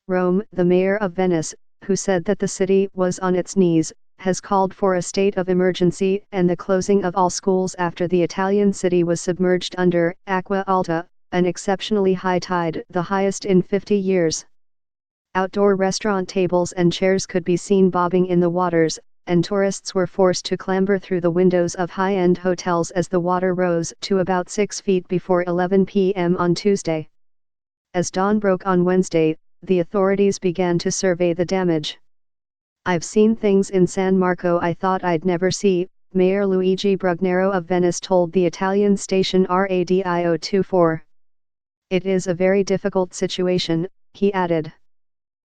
Rome, the mayor of Venice, who said that the city was on its knees, has called for a state of emergency and the closing of all schools after the Italian city was submerged under acqua alta, an exceptionally high tide, the highest in 50 years. Outdoor restaurant tables and chairs could be seen bobbing in the waters, and tourists were forced to clamber through the windows of high-end hotels as the water rose to about 6 feet before 11 p.m. on Tuesday. As dawn broke on Wednesday, the authorities began to survey the damage. "I've seen things in San Marco I thought I'd never see," Mayor Luigi Brugnero of Venice told the Italian station Radio 24. "It is a very difficult situation," he added.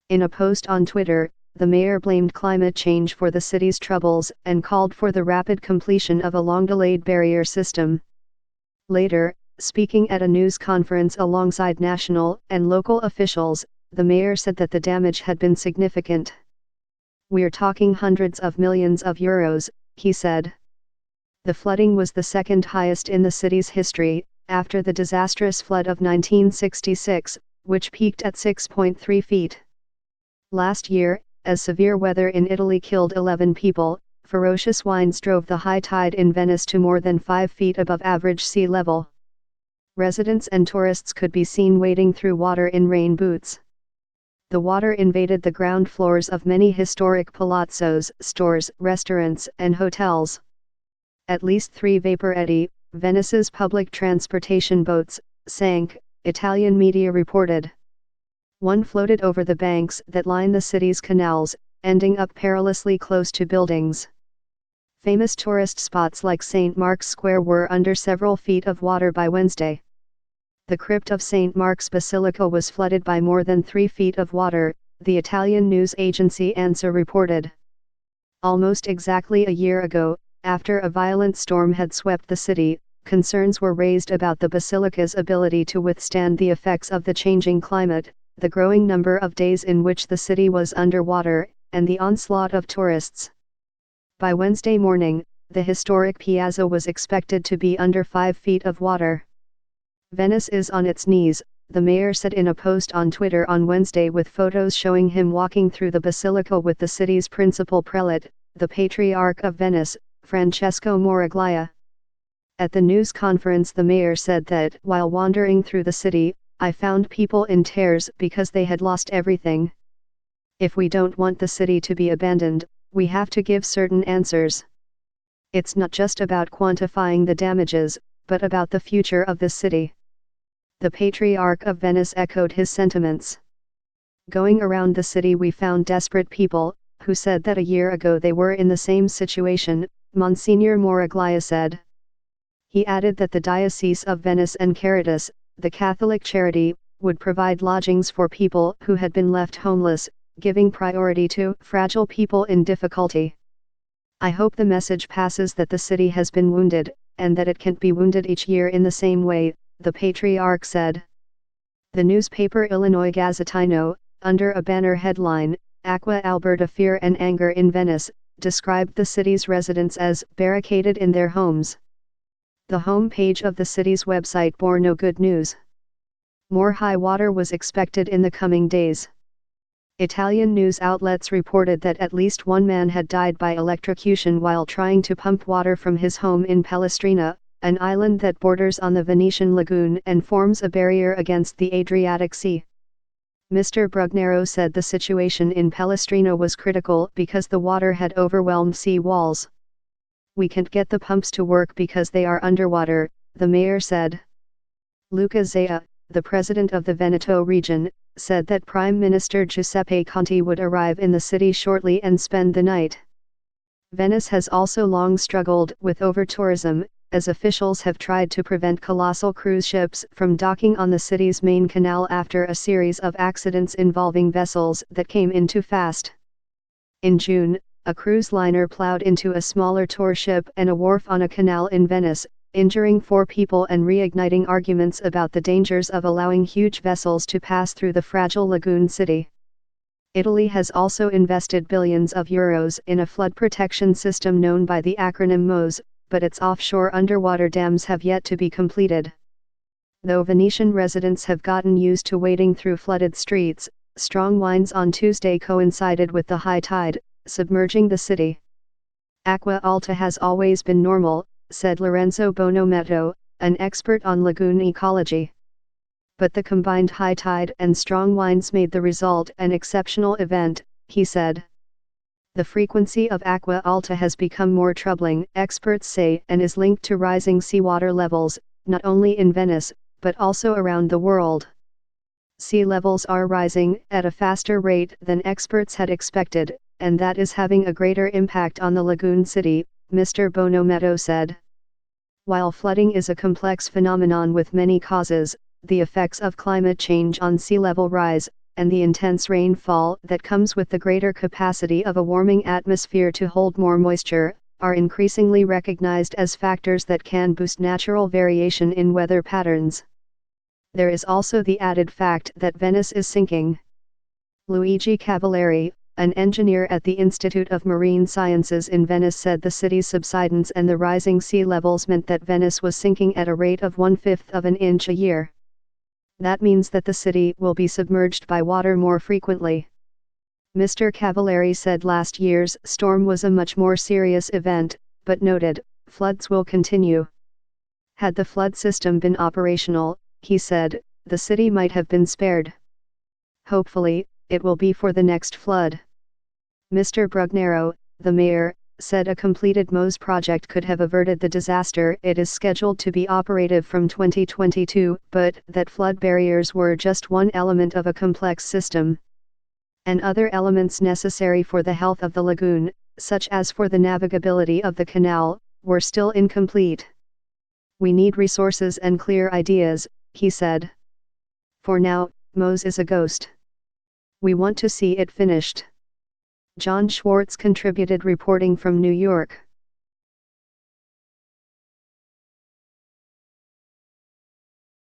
In a post on Twitter, the mayor blamed climate change for the city's troubles and called for the rapid completion of a long-delayed barrier system. Later, speaking at a news conference alongside national and local officials, the mayor said that the damage had been significant. "We're talking hundreds of millions of euros," he said. The flooding was the second highest in the city's history, after the disastrous flood of 1966, which peaked at 6.3 feet. Last year, as severe weather in Italy killed 11 people, ferocious winds drove the high tide in Venice to more than 5 feet above average sea level. Residents and tourists could be seen wading through water in rain boots. The water invaded the ground floors of many historic palazzos, stores, restaurants, and hotels. At least 3 vaporetti, Venice's public transportation boats, sank, Italian media reported. One floated over the banks that line the city's canals, ending up perilously close to buildings. Famous tourist spots like St. Mark's Square were under several feet of water by Wednesday. The crypt of St. Mark's Basilica was flooded by more than 3 feet of water, the Italian news agency ANSA reported. Almost exactly a year ago, after a violent storm had swept the city, concerns were raised about the basilica's ability to withstand the effects of the changing climate, the growing number of days in which the city was underwater, and the onslaught of tourists. By Wednesday morning, the historic piazza was expected to be under 5 feet of water. "Venice is on its knees," the mayor said in a post on Twitter on Wednesday, with photos showing him walking through the basilica with the city's principal prelate, the Patriarch of Venice, Francesco Moraglia. At the news conference, the mayor said that, while wandering through the city, "I found people in tears because they had lost everything. If we don't want the city to be abandoned, we have to give certain answers. It's not just about quantifying the damages, but about the future of the city." The Patriarch of Venice echoed his sentiments. "Going around the city we found desperate people, who said that a year ago they were in the same situation," Monsignor Moraglia said. He added that the Diocese of Venice and Caritas, the Catholic charity, would provide lodgings for people who had been left homeless, giving priority to fragile people in difficulty. "I hope the message passes that the city has been wounded, and that it can't be wounded each year in the same way," the Patriarch said. The newspaper Illinois Gazzettino, under a banner headline, "Acqua Alberta Fear and Anger in Venice," described the city's residents as barricaded in their homes. The home page of the city's website bore no good news. More high water was expected in the coming days. Italian news outlets reported that at least one man had died by electrocution while trying to pump water from his home in Palestrina, an island that borders on the Venetian lagoon and forms a barrier against the Adriatic Sea. Mr. Brugnero said the situation in Palestrina was critical because the water had overwhelmed sea walls. "We can't get the pumps to work because they are underwater," the mayor said. Luca Zea, the president of the Veneto region, said that Prime Minister Giuseppe Conte would arrive in the city shortly and spend the night. Venice has also long struggled with over-tourism, as officials have tried to prevent colossal cruise ships from docking on the city's main canal after a series of accidents involving vessels that came in too fast. In June, a cruise liner plowed into a smaller tour ship and a wharf on a canal in Venice, injuring 4 people and reigniting arguments about the dangers of allowing huge vessels to pass through the fragile lagoon city. Italy has also invested billions of euros in a flood protection system known by the acronym MOSE, but its offshore underwater dams have yet to be completed. Though Venetian residents have gotten used to wading through flooded streets, Strong winds on Tuesday coincided with the high tide, submerging the city. Acqua alta has always been normal, said Lorenzo Bonometto, an expert on lagoon ecology. But the combined high tide and strong winds made the result an exceptional event, he said. The frequency of acqua alta has become more troubling, experts say, and is linked to rising seawater levels, not only in Venice, but also around the world. Sea levels are rising at a faster rate than experts had expected, and that is having a greater impact on the lagoon city, Mr. Bonometto said. While flooding is a complex phenomenon with many causes, the effects of climate change on sea level rise, and the intense rainfall that comes with the greater capacity of a warming atmosphere to hold more moisture, are increasingly recognized as factors that can boost natural variation in weather patterns. There is also the added fact that Venice is sinking. Luigi Cavalieri, an engineer at the Institute of Marine Sciences in Venice, said the city's subsidence and the rising sea levels meant that Venice was sinking at a rate of 1/5 of an inch a year. That means that the city will be submerged by water more frequently. Mr. Cavalieri said last year's storm was a much more serious event, but noted, floods will continue. Had the flood system been operational, he said, the city might have been spared. Hopefully, it will be for the next flood. Mr. Brugnero, the mayor, said a completed MOSE project could have averted the disaster. It is scheduled to be operative from 2022, but that flood barriers were just one element of a complex system. And other elements necessary for the health of the lagoon, such as for the navigability of the canal, were still incomplete. We need resources and clear ideas, he said. For now, MOSE is a ghost. We want to see it finished. John Schwartz contributed, reporting from New York.